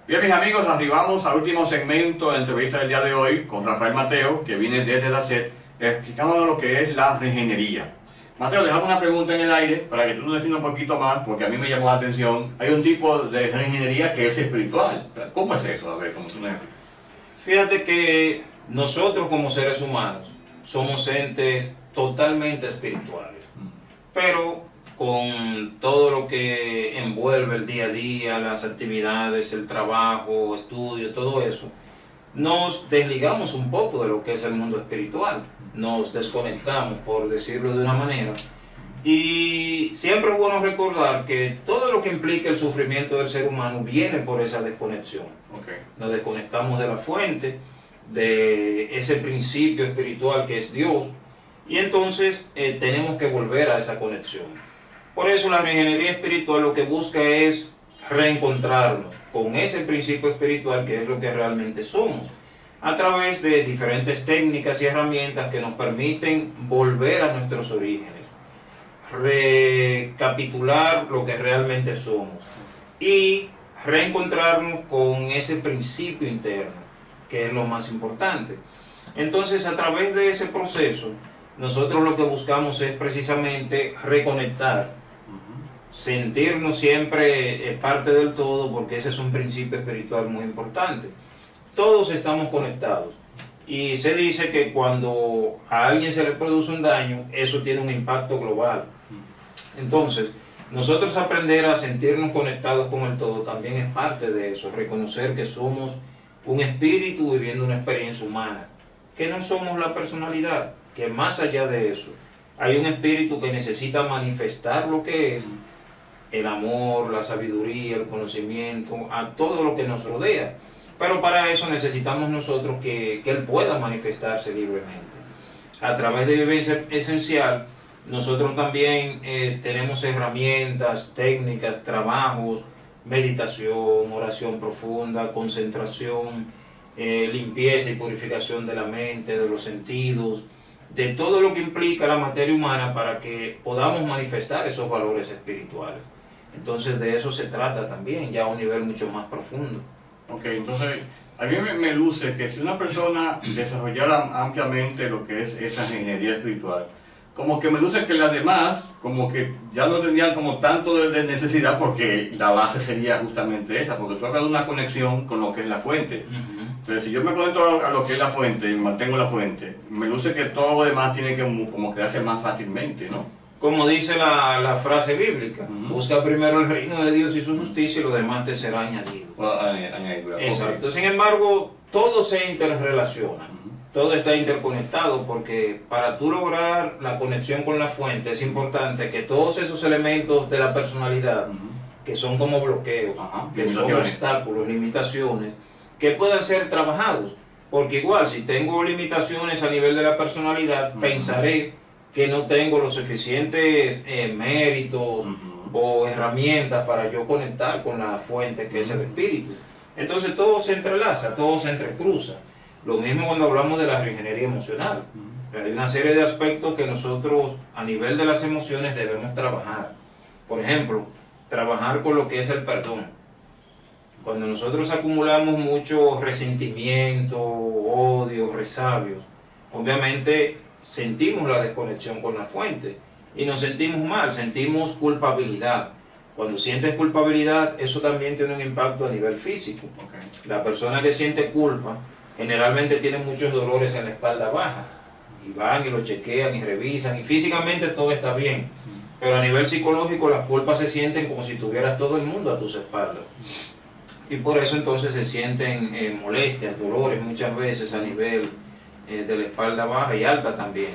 Bien, mis amigos, arribamos al último segmento de la entrevista del día de hoy con Rafael Mateo, que viene desde la SED, explicándonos lo que es la regenería. Mateo, dejamos una pregunta en el aire para que tú nos definas un poquito más, porque a mí me llamó la atención. Hay un tipo de regenería que es espiritual. ¿Cómo es eso? A ver, ¿cómo tú me explicas? Fíjate que nosotros como seres humanos somos entes totalmente espirituales, pero con todo lo que envuelve el día a día, las actividades, el trabajo, estudio, todo eso, nos desligamos un poco de lo que es el mundo espiritual, nos desconectamos, por decirlo de una manera, y siempre es bueno recordar que todo lo que implica el sufrimiento del ser humano viene por esa desconexión. Okay. Nos desconectamos de la fuente, de ese principio espiritual que es Dios, y entonces tenemos que volver a esa conexión. Por eso la regenería espiritual lo que busca es reencontrarnos con ese principio espiritual que es lo que realmente somos, a través de diferentes técnicas y herramientas que nos permiten volver a nuestros orígenes, recapitular lo que realmente somos y reencontrarnos con ese principio interno, que es lo más importante. Entonces, a través de ese proceso, nosotros lo que buscamos es precisamente reconectar, sentirnos siempre parte del todo, porque ese es un principio espiritual muy importante. Todos estamos conectados y se dice que cuando a alguien se le produce un daño, eso tiene un impacto global. Entonces, nosotros aprender a sentirnos conectados con el todo también es parte de eso, reconocer que somos un espíritu viviendo una experiencia humana, que no somos la personalidad, que más allá de eso, hay un espíritu que necesita manifestar lo que es el amor, la sabiduría, el conocimiento, a todo lo que nos rodea. Pero para eso necesitamos nosotros que Él pueda manifestarse libremente. A través de Vivencia Esencial, nosotros también tenemos herramientas, técnicas, trabajos, meditación, oración profunda, concentración, limpieza y purificación de la mente, de los sentidos, de todo lo que implica la materia humana para que podamos manifestar esos valores espirituales. Entonces de eso se trata también, ya a un nivel mucho más profundo. Ok, entonces a mí me luce que si una persona desarrollara ampliamente lo que es esa ingeniería espiritual, como que me luce que las demás, como que ya no tendrían como tanto de necesidad, porque la base sería justamente esa, porque tú hablas de una conexión con lo que es la fuente. Entonces, si yo me conecto a lo que es la fuente y mantengo la fuente, me luce que todo lo demás tiene que como crearse más fácilmente, ¿no? Como dice la frase bíblica, busca primero el reino de Dios y su justicia y lo demás te será añadido. Exacto. Okay. Sin embargo, todo se interrelaciona. Todo está interconectado, porque para tú lograr la conexión con la fuente es importante que todos esos elementos de la personalidad, que son como bloqueos, que son obstáculos, limitaciones, que puedan ser trabajados. Porque igual, si tengo limitaciones a nivel de la personalidad, pensaré que no tengo los suficientes méritos o herramientas para yo conectar con la fuente que es el espíritu. Entonces todo se entrelaza, todo se entrecruza. Lo mismo cuando hablamos de la regenería emocional. Hay una serie de aspectos que nosotros a nivel de las emociones debemos trabajar. Por ejemplo, trabajar con lo que es el perdón. Cuando nosotros acumulamos mucho resentimiento, odio, resabios, obviamente sentimos la desconexión con la fuente y nos sentimos mal, sentimos culpabilidad. Cuando sientes culpabilidad, eso también tiene un impacto a nivel físico. La persona que siente culpa generalmente tiene muchos dolores en la espalda baja y van y lo chequean y revisan y físicamente todo está bien, pero a nivel psicológico las culpas se sienten como si tuvieras todo el mundo a tus espaldas y por eso entonces se sienten molestias, dolores muchas veces a nivel de la espalda baja y alta también.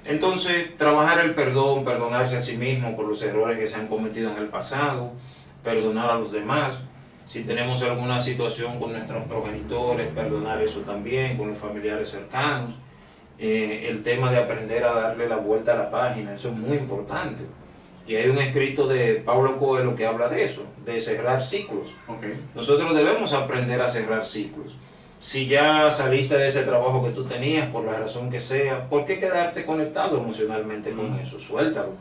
Entonces trabajar el perdón, perdonarse a sí mismo por los errores que se han cometido en el pasado, perdonar a los demás. Si tenemos alguna situación con nuestros progenitores, perdonar eso también, con los familiares cercanos. El tema de aprender a darle la vuelta a la página, eso es muy importante. Y hay un escrito de Paulo Coelho que habla de eso, de cerrar ciclos. Nosotros debemos aprender a cerrar ciclos. Si ya saliste de ese trabajo que tú tenías, por la razón que sea, ¿por qué quedarte conectado emocionalmente con eso? Suéltalo.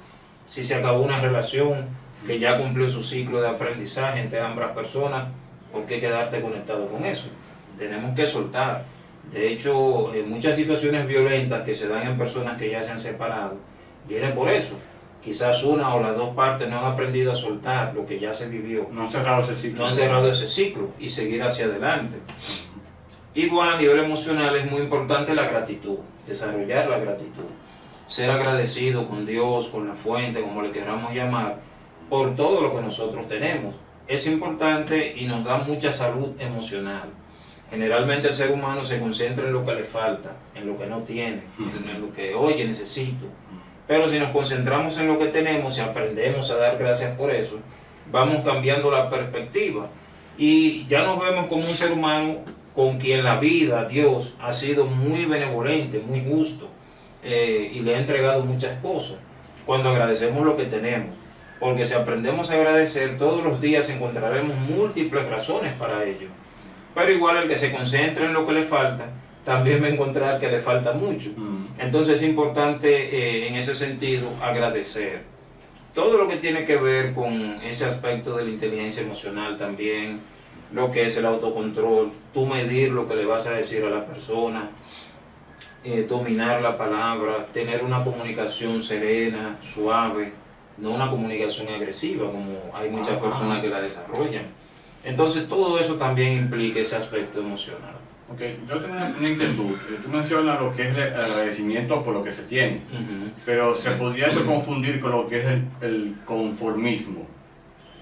Si se acabó una relación que ya cumplió su ciclo de aprendizaje entre ambas personas, ¿por qué quedarte conectado con eso? Tenemos que soltar. De hecho, muchas situaciones violentas que se dan en personas que ya se han separado, vienen por eso. Quizás una o las dos partes no han aprendido a soltar lo que ya se vivió. No han cerrado ese ciclo. No han cerrado ese ciclo y seguir hacia adelante. Igual a nivel emocional es muy importante la gratitud, desarrollar la gratitud. Ser agradecido con Dios, con la fuente, como le queramos llamar, por todo lo que nosotros tenemos. Es importante y nos da mucha salud emocional. Generalmente el ser humano se concentra en lo que le falta, en lo que no tiene, en lo que, oye, necesito. Pero si nos concentramos en lo que tenemos y aprendemos a dar gracias por eso, vamos cambiando la perspectiva y ya nos vemos como un ser humano con quien la vida, Dios, ha sido muy benevolente, muy justo y le ha entregado muchas cosas cuando agradecemos lo que tenemos. Porque si aprendemos a agradecer, todos los días encontraremos múltiples razones para ello. Pero igual el que se concentra en lo que le falta, también va a encontrar que le falta mucho. Entonces es importante en ese sentido agradecer. Todo lo que tiene que ver con ese aspecto de la inteligencia emocional también, lo que es el autocontrol, tú medir lo que le vas a decir a la persona, dominar la palabra, tener una comunicación serena, suave, no una comunicación agresiva como hay muchas personas que la desarrollan. Entonces todo eso también implica ese aspecto emocional. Ok, yo tengo una inquietud. Tú mencionas lo que es el agradecimiento por lo que se tiene, pero se podría eso confundir con lo que es el conformismo.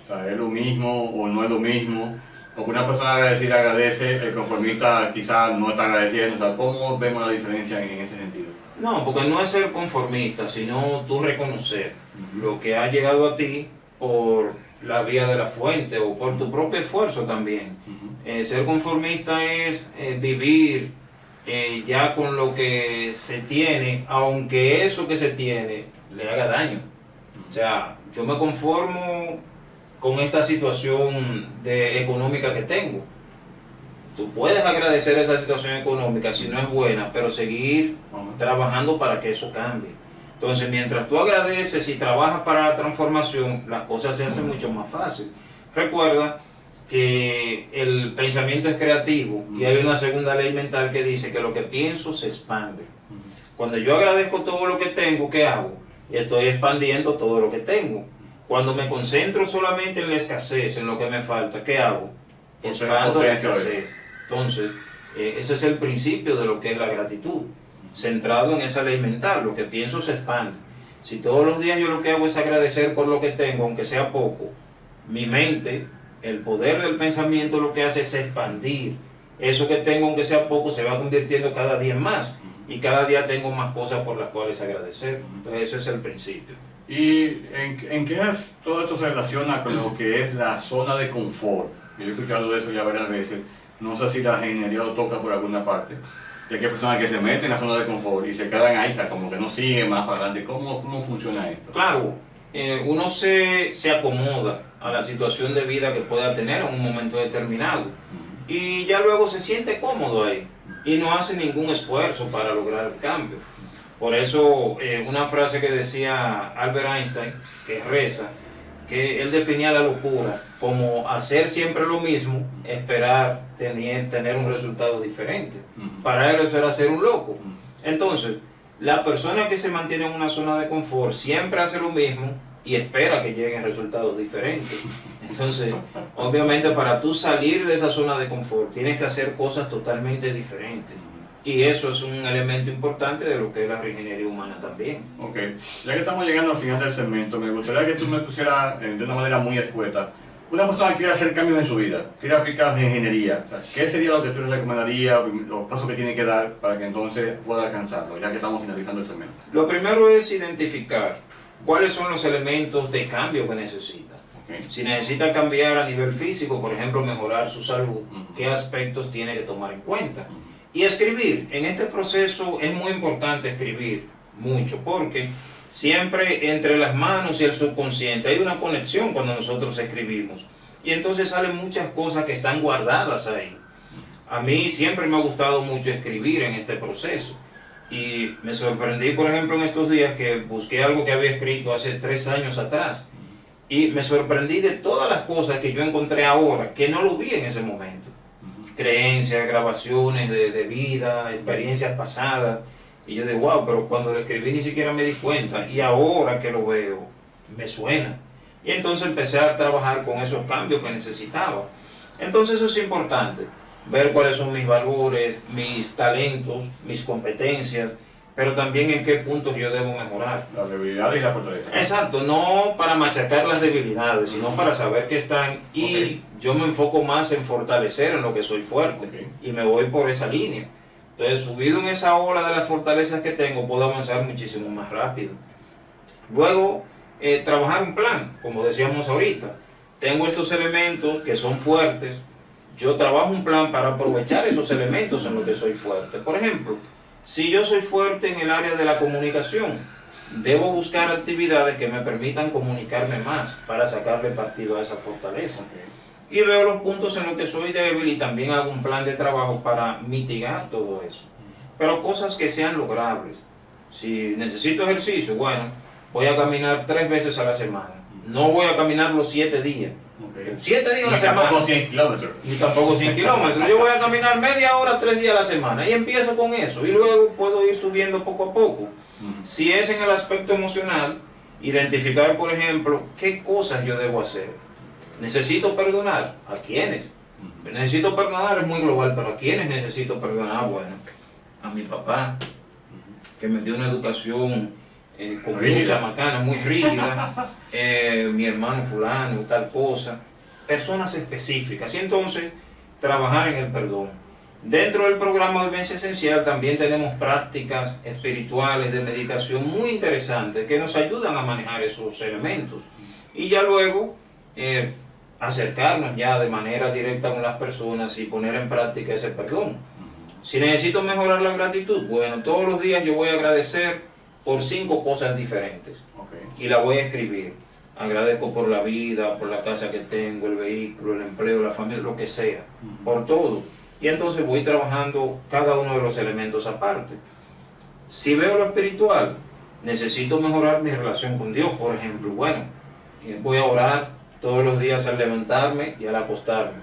O sea, ¿es lo mismo o no es lo mismo? Porque una persona agradece, el conformista quizás no está agradeciendo. O sea, ¿cómo vemos la diferencia en ese sentido? No, porque no es ser conformista, sino tú reconocer lo que ha llegado a ti por la vía de la fuente o por tu propio esfuerzo también. Ser conformista es vivir ya con lo que se tiene, aunque eso que se tiene le haga daño. O sea, yo me conformo con esta situación económica que tengo. Tú puedes agradecer esa situación económica si no es buena, pero seguir trabajando para que eso cambie. Entonces, mientras tú agradeces y trabajas para la transformación, las cosas se hacen mucho más fácil. Recuerda que el pensamiento es creativo y hay una segunda ley mental que dice que lo que pienso se expande. Cuando yo agradezco todo lo que tengo, ¿qué hago? Estoy expandiendo todo lo que tengo. Cuando me concentro solamente en la escasez, en lo que me falta, ¿qué hago? Expando la escasez. Entonces, ese es el principio de lo que es la gratitud. Centrado en esa ley mental, lo que pienso se expande. Si todos los días yo lo que hago es agradecer por lo que tengo, aunque sea poco, mi mente, el poder del pensamiento lo que hace es expandir. Eso que tengo, aunque sea poco, se va convirtiendo cada día en más. Y cada día tengo más cosas por las cuales agradecer. Entonces ese es el principio. ¿Y en qué todo esto se relaciona con lo que es la zona de confort? Yo he escuchado de eso ya varias veces. No sé si la ingeniería lo toca por alguna parte. Y hay personas que se meten en la zona de confort y se quedan ahí, o sea, como que no siguen más para adelante. ¿Cómo funciona esto? Claro, uno se acomoda a la situación de vida que pueda tener en un momento determinado. Y ya luego se siente cómodo ahí. Y no hace ningún esfuerzo para lograr el cambio. Por eso, una frase que decía Albert Einstein, que reza, que él definía la locura como hacer siempre lo mismo, esperar tener un resultado diferente. Para él eso era ser un loco. Entonces, la persona que se mantiene en una zona de confort siempre hace lo mismo y espera que lleguen resultados diferentes. Entonces, obviamente para tú salir de esa zona de confort tienes que hacer cosas totalmente diferentes. Y eso es un elemento importante de lo que es la reingeniería humana también. Ok, ya que estamos llegando al final del segmento, me gustaría que tú me pusieras de una manera muy escueta. Una persona que quiere hacer cambios en su vida, quiere aplicar ingeniería, o sea, ¿qué sería lo que tú le recomendarías, los pasos que tiene que dar para que entonces pueda alcanzarlo, ya que estamos finalizando el segmento? Lo primero es identificar cuáles son los elementos de cambio que necesita. Okay. Si necesita cambiar a nivel físico, por ejemplo, mejorar su salud, ¿qué aspectos tiene que tomar en cuenta? Y escribir. En este proceso es muy importante escribir mucho, porque siempre entre las manos y el subconsciente hay una conexión cuando nosotros escribimos. Y entonces salen muchas cosas que están guardadas ahí. a mí siempre me ha gustado mucho escribir en este proceso. Y me sorprendí, por ejemplo, en estos días que busqué algo que había escrito hace 3 años atrás. Y me sorprendí de todas las cosas que yo encontré ahora, que no lo vi en ese momento. Creencias, grabaciones de vida, experiencias pasadas. Y yo digo, wow, pero cuando lo escribí ni siquiera me di cuenta. Y ahora que lo veo, me suena. Y entonces empecé a trabajar con esos cambios que necesitaba. Entonces eso es importante, ver cuáles son mis valores, mis talentos, mis competencias, pero también en qué puntos yo debo mejorar. Las debilidades y la fortaleza. Exacto, no para machacar las debilidades, sino para saber que están. Y yo me enfoco más en fortalecer en lo que soy fuerte. Y me voy por esa línea. Entonces, subido en esa ola de las fortalezas que tengo, puedo avanzar muchísimo más rápido. Luego, trabajar un plan, como decíamos ahorita. Tengo estos elementos que son fuertes. Yo trabajo un plan para aprovechar esos elementos en los que soy fuerte. Por ejemplo, si yo soy fuerte en el área de la comunicación, debo buscar actividades que me permitan comunicarme más para sacarle partido a esa fortaleza. Y veo los puntos en los que soy débil y también hago un plan de trabajo para mitigar todo eso. Pero cosas que sean logrables. Si necesito ejercicio, bueno, voy a caminar 3 veces a la semana. No voy a caminar los 7 días. 7 días a la semana. Ni tampoco 100 kilómetros. Ni tampoco 100 kilómetros. Yo voy a caminar media hora, 3 días a la semana. Y empiezo con eso. Y luego puedo ir subiendo poco a poco. Si es en el aspecto emocional, identificar, por ejemplo, qué cosas yo debo hacer. ¿Necesito perdonar? ¿A quiénes? Necesito perdonar es muy global, pero ¿a quiénes necesito perdonar? Bueno, a mi papá, que me dio una educación con mucha macana, muy rígida, mi hermano fulano, tal cosa, personas específicas. Y entonces, trabajar en el perdón. Dentro del programa de Vivencia Esencial también tenemos prácticas espirituales de meditación muy interesantes que nos ayudan a manejar esos elementos. Y ya luego, acercarnos ya de manera directa con las personas y poner en práctica ese perdón. Si necesito mejorar la gratitud, bueno, todos los días yo voy a agradecer por 5 cosas diferentes. Y la voy a escribir. Agradezco por la vida, por la casa que tengo, el vehículo, el empleo, la familia, lo que sea. Por todo. Y entonces voy trabajando cada uno de los elementos aparte. Si veo lo espiritual, necesito mejorar mi relación con Dios, por ejemplo. Bueno, voy a orar todos los días al levantarme y al acostarme.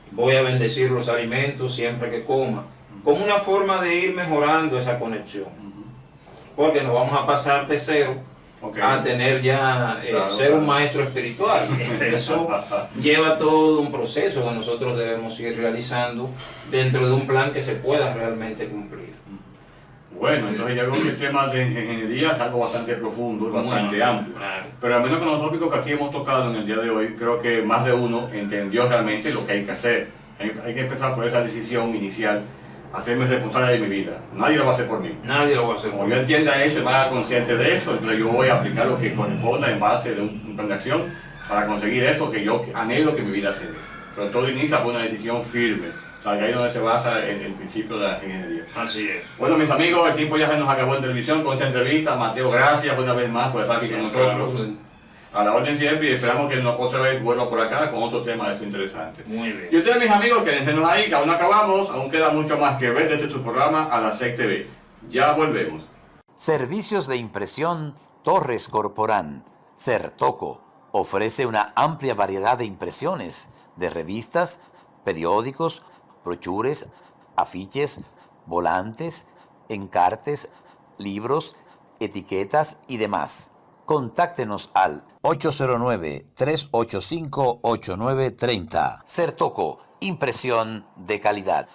Voy a bendecir los alimentos siempre que coma, como una forma de ir mejorando esa conexión. Porque nos vamos a pasar de 0 a tener ya ser un maestro espiritual. Eso lleva todo un proceso que nosotros debemos ir realizando dentro de un plan que se pueda realmente cumplir. Bueno, entonces ya veo que el tema de ingeniería es algo bastante profundo, bastante amplio. Claro. Pero al menos con los tópicos que aquí hemos tocado en el día de hoy, creo que más de uno entendió realmente lo que hay que hacer. Hay que empezar por esa decisión inicial, hacerme responsable de mi vida. Nadie lo va a hacer por mí. Nadie lo va a hacer por Como mí. yo entienda eso y me haga consciente de eso, entonces yo voy a aplicar lo que corresponda en base de un plan de acción para conseguir eso que yo anhelo que mi vida se dé. Pero todo inicia con una decisión firme. O sea, que ahí es donde se basa el principio de la ingeniería. Así es. Bueno, mis amigos, el tiempo ya se nos acabó en televisión con esta entrevista. Mateo, gracias una vez más por estar aquí con nosotros. A la orden siempre y esperamos que otra vez vuelva por acá con otro tema de eso interesante. Muy bien. Y ustedes, mis amigos, quédense ahí, que aún no acabamos, aún queda mucho más que ver desde su programa ADASEC TV. Ya volvemos. Servicios de impresión Torres Corporán. Certoco ofrece una amplia variedad de impresiones de revistas, periódicos, brochures, afiches, volantes, encartes, libros, etiquetas y demás. Contáctenos al 809-385-8930. Certoco, impresión de calidad.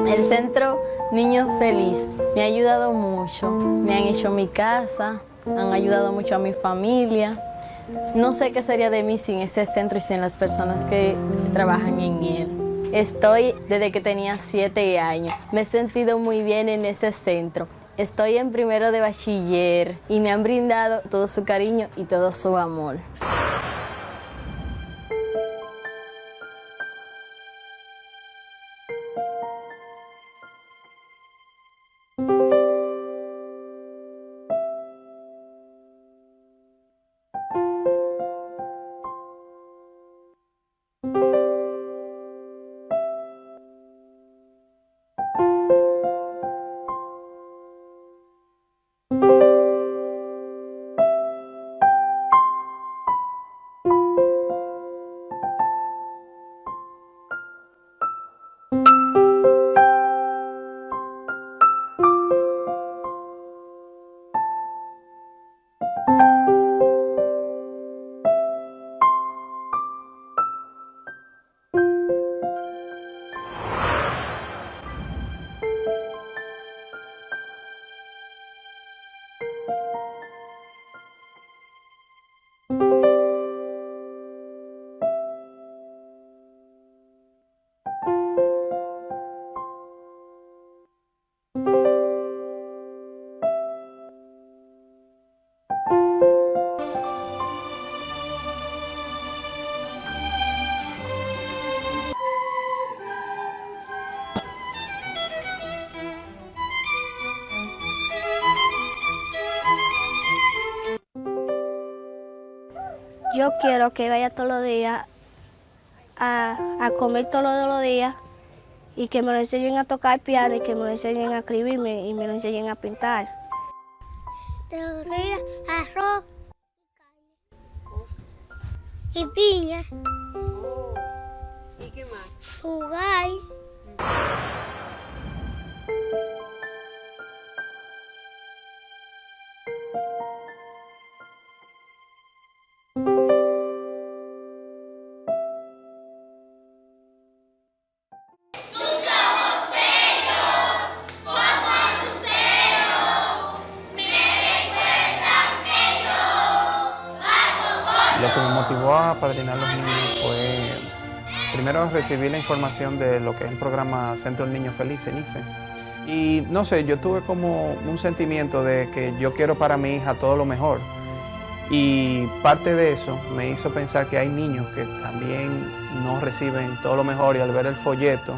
El Centro Niño Feliz me ha ayudado mucho, me han hecho mi casa, han ayudado mucho a mi familia. No sé qué sería de mí sin ese centro y sin las personas que trabajan en él. Estoy desde que tenía 7 años. Me he sentido muy bien en ese centro. Estoy en primero de bachiller y me han brindado todo su cariño y todo su amor. Yo quiero que vaya todos los días a comer todos los días y que me lo enseñen a tocar piano y que me lo enseñen a escribirme y me lo enseñen a pintar. Todos los días arroz y piña. ¿Y qué más? Jugar. Lo que me motivó a apadrinar a los niños fue, primero, recibir la información de lo que es el programa Centro del Niño Feliz, CENIFE. Y no sé, yo tuve como un sentimiento de que yo quiero para mi hija todo lo mejor. Y parte de eso me hizo pensar que hay niños que también no reciben todo lo mejor, y al ver el folleto,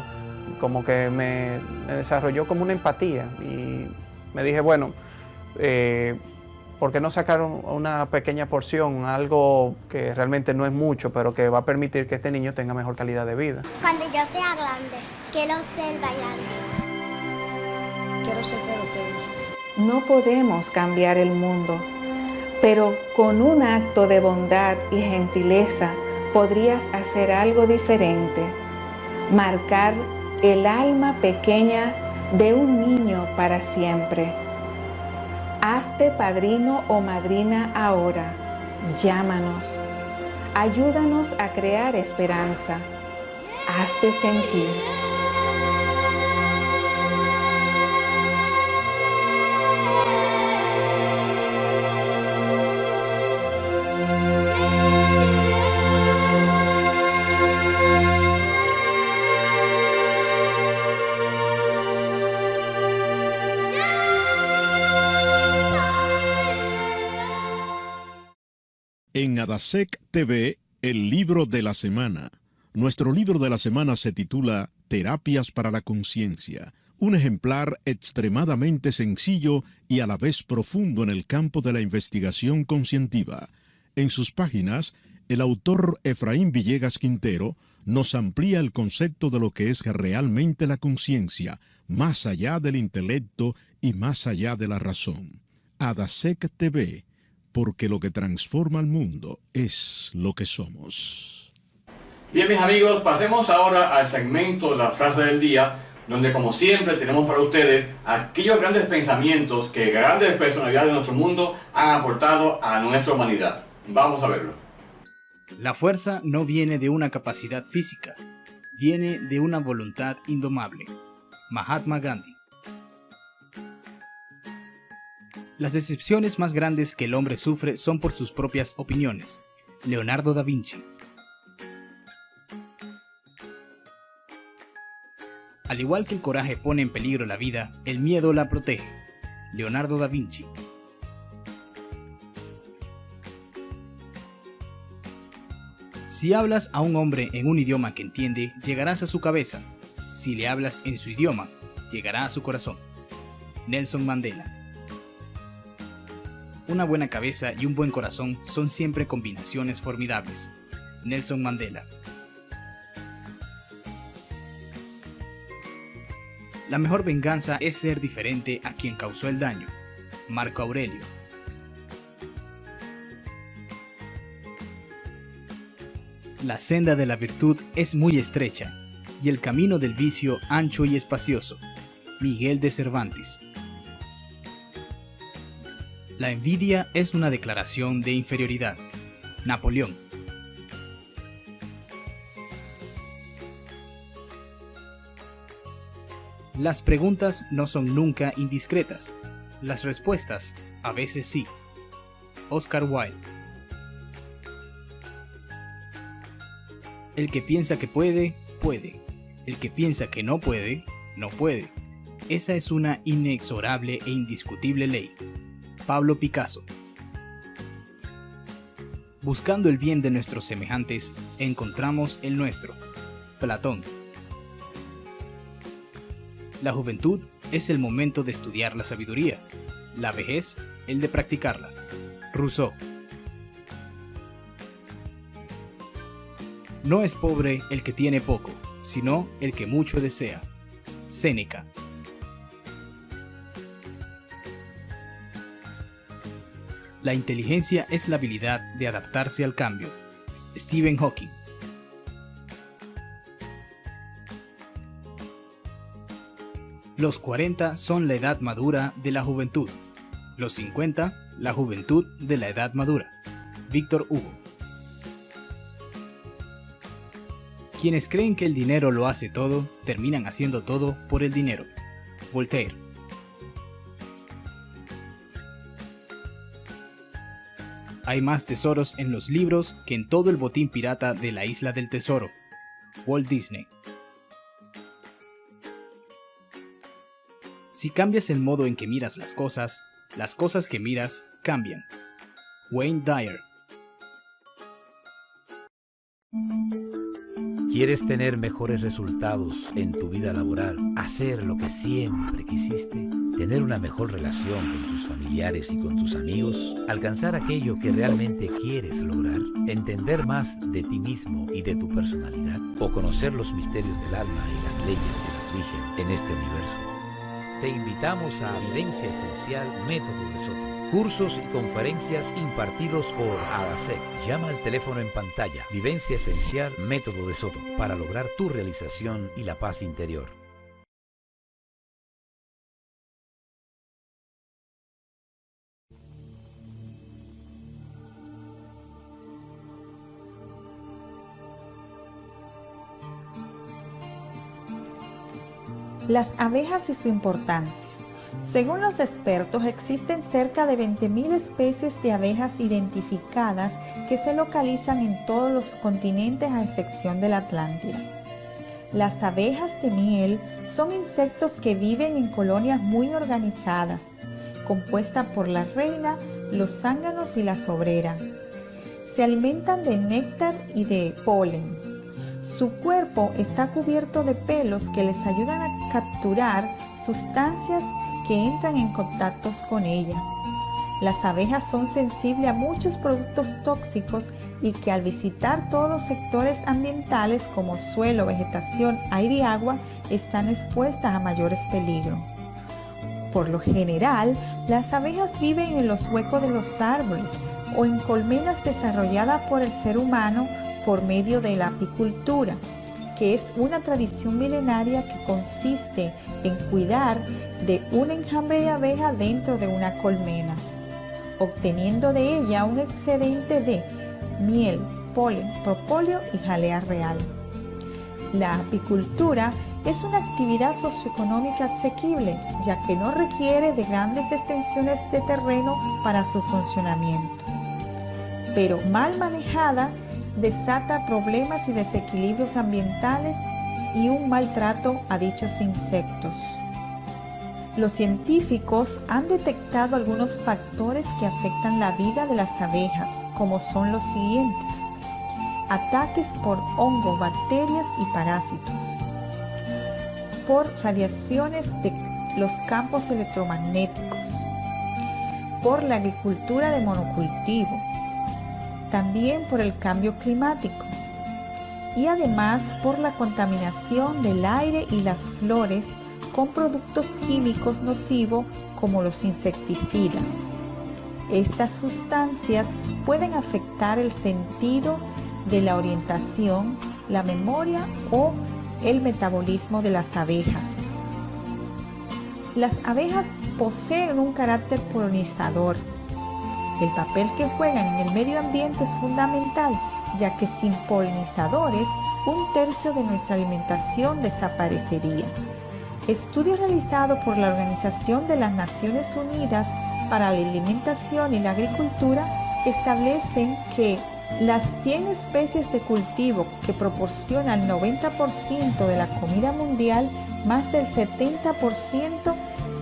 como que me desarrolló como una empatía. Y me dije, bueno, ¿por qué no sacar una pequeña porción, algo que realmente no es mucho, pero que va a permitir que este niño tenga mejor calidad de vida? Cuando yo sea grande, quiero ser bailando. Quiero ser pelotero. No podemos cambiar el mundo, pero con un acto de bondad y gentileza podrías hacer algo diferente. Marcar el alma pequeña de un niño para siempre. Hazte padrino o madrina ahora. Llámanos. Ayúdanos a crear esperanza. Hazte sentir. En Adasec TV, el libro de la semana. Nuestro libro de la semana se titula Terapias para la Conciencia, un ejemplar extremadamente sencillo y a la vez profundo en el campo de la investigación conscientiva. En sus páginas, el autor Efraín Villegas Quintero nos amplía el concepto de lo que es realmente la conciencia, más allá del intelecto y más allá de la razón. Adasec TV, porque lo que transforma al mundo es lo que somos. Bien, mis amigos, pasemos ahora al segmento de la frase del día, donde como siempre tenemos para ustedes aquellos grandes pensamientos que grandes personalidades de nuestro mundo han aportado a nuestra humanidad. Vamos a verlo. La fuerza no viene de una capacidad física, viene de una voluntad indomable. Mahatma Gandhi. Las decepciones más grandes que el hombre sufre son por sus propias opiniones. Leonardo da Vinci. Al igual que el coraje pone en peligro la vida, el miedo la protege. Leonardo da Vinci. Si hablas a un hombre en un idioma que entiende, llegarás a su cabeza. Si le hablas en su idioma, llegará a su corazón. Nelson Mandela. Una buena cabeza y un buen corazón son siempre combinaciones formidables. Nelson Mandela. La mejor venganza es ser diferente a quien causó el daño. Marco Aurelio. La senda de la virtud es muy estrecha y el camino del vicio ancho y espacioso. Miguel de Cervantes. La envidia es una declaración de inferioridad. Napoleón. Las preguntas no son nunca indiscretas. Las respuestas, a veces sí. Oscar Wilde. El que piensa que puede, puede. El que piensa que no puede, no puede. Esa es una inexorable e indiscutible ley. Pablo Picasso. Buscando el bien de nuestros semejantes, encontramos el nuestro. Platón. La juventud es el momento de estudiar la sabiduría, la vejez, el de practicarla. Rousseau. No es pobre el que tiene poco, sino el que mucho desea. Séneca. La inteligencia es la habilidad de adaptarse al cambio. Stephen Hawking. Los 40 son la edad madura de la juventud. Los 50, la juventud de la edad madura. Víctor Hugo. Quienes creen que el dinero lo hace todo, terminan haciendo todo por el dinero. Voltaire. Hay más tesoros en los libros que en todo el botín pirata de la Isla del Tesoro. Walt Disney. Si cambias el modo en que miras las cosas que miras cambian. Wayne Dyer. ¿Quieres tener mejores resultados en tu vida laboral? ¿Hacer lo que siempre quisiste? ¿Tener una mejor relación con tus familiares y con tus amigos? ¿Alcanzar aquello que realmente quieres lograr? ¿Entender más de ti mismo y de tu personalidad? ¿O conocer los misterios del alma y las leyes que las rigen en este universo? Te invitamos a Vivencia Esencial Método de Soto. Cursos y conferencias impartidos por ADASEC. Llama al teléfono en pantalla. Vivencia Esencial Método de Soto para lograr tu realización y la paz interior. Las abejas y su importancia. Según los expertos, existen cerca de 20.000 especies de abejas identificadas que se localizan en todos los continentes a excepción de la Atlántida. Las abejas de miel son insectos que viven en colonias muy organizadas, compuestas por la reina, los zánganos y la sobrera. Se alimentan de néctar y de polen. Su cuerpo está cubierto de pelos que les ayudan a capturar sustancias que entran en contacto con ella. Las abejas son sensibles a muchos productos tóxicos y que al visitar todos los sectores ambientales como suelo, vegetación, aire y agua están expuestas a mayores peligros. Por lo general, las abejas viven en los huecos de los árboles o en colmenas desarrolladas por el ser humano por medio de la apicultura, que es una tradición milenaria que consiste en cuidar de un enjambre de abeja dentro de una colmena, obteniendo de ella un excedente de miel, polen, propóleo y jalea real. La apicultura Es una actividad socioeconómica asequible, ya que no requiere de grandes extensiones de terreno para su funcionamiento. Pero mal manejada, desata problemas y desequilibrios ambientales y un maltrato a dichos insectos. Los científicos han detectado algunos factores que afectan la vida de las abejas, como son los siguientes: ataques por hongo, bacterias y parásitos, por radiaciones de los campos electromagnéticos, por la agricultura de monocultivo, también por el cambio climático y además por la contaminación del aire y las flores con productos químicos nocivos como los insecticidas. Estas sustancias pueden afectar el sentido de la orientación, la memoria o el metabolismo de las abejas. Las abejas poseen un carácter polinizador. El papel que juegan en el medio ambiente es fundamental, ya que sin polinizadores, 1/3 de nuestra alimentación desaparecería. Estudios realizados por la Organización de las Naciones Unidas para la Alimentación y la Agricultura establecen que las 100 especies de cultivo que proporcionan el 90% de la comida mundial, más del 70%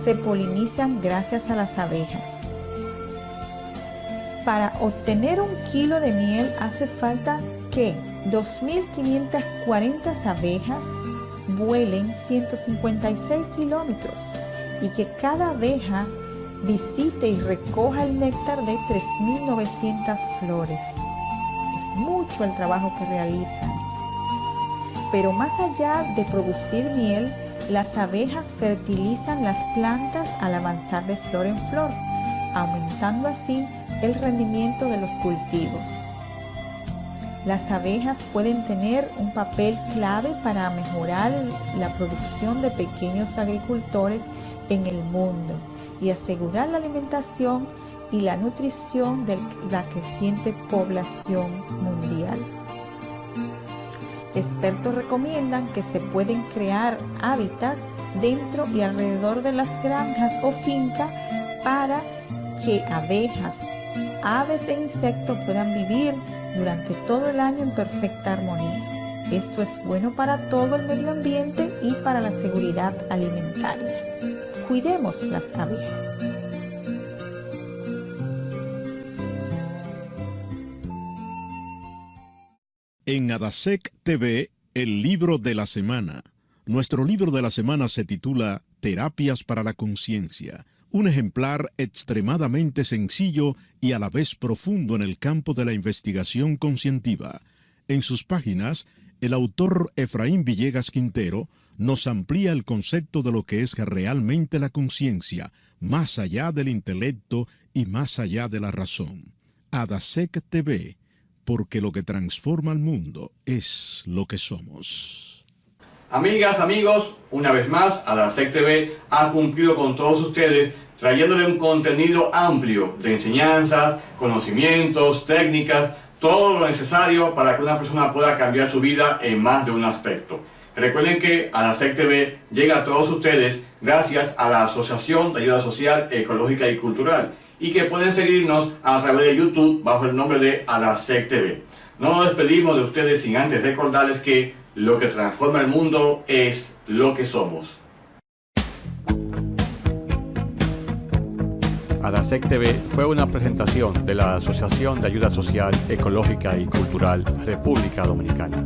se polinizan gracias a las abejas. Para obtener 1 kilo de miel hace falta que 2.540 abejas vuelen 156 kilómetros y que cada abeja visite y recoja el néctar de 3.900 flores. Es mucho el trabajo que realizan. Pero más allá de producir miel, las abejas fertilizan las plantas al avanzar de flor en flor, aumentando así el rendimiento de los cultivos. Las abejas pueden tener un papel clave para mejorar la producción de pequeños agricultores en el mundo y asegurar la alimentación y la nutrición de la creciente población mundial. Expertos recomiendan que se pueden crear hábitats dentro y alrededor de las granjas o fincas para que abejas, aves e insectos puedan vivir durante todo el año en perfecta armonía. Esto es bueno para todo el medio ambiente y para la seguridad alimentaria. Cuidemos las abejas. En Adasec TV, el libro de la semana. Nuestro libro de la semana se titula Terapias para la Conciencia. Un ejemplar extremadamente sencillo y a la vez profundo en el campo de la investigación conscientiva. En sus páginas, el autor Efraín Villegas Quintero nos amplía el concepto de lo que es realmente la conciencia, más allá del intelecto y más allá de la razón. Adasec TV, porque lo que transforma al mundo es lo que somos. Amigas, amigos, una vez más, Adasec TV ha cumplido con todos ustedes, trayéndole un contenido amplio de enseñanzas, conocimientos, técnicas, todo lo necesario para que una persona pueda cambiar su vida en más de un aspecto. Recuerden que Adasec TV llega a todos ustedes gracias a la Asociación de Ayuda Social, Ecológica y Cultural, y que pueden seguirnos a través de YouTube bajo el nombre de Adasec TV. No nos despedimos de ustedes sin antes recordarles que lo que transforma el mundo es lo que somos. Adasec TV fue una presentación de la Asociación de Ayuda Social, Ecológica y Cultural República Dominicana.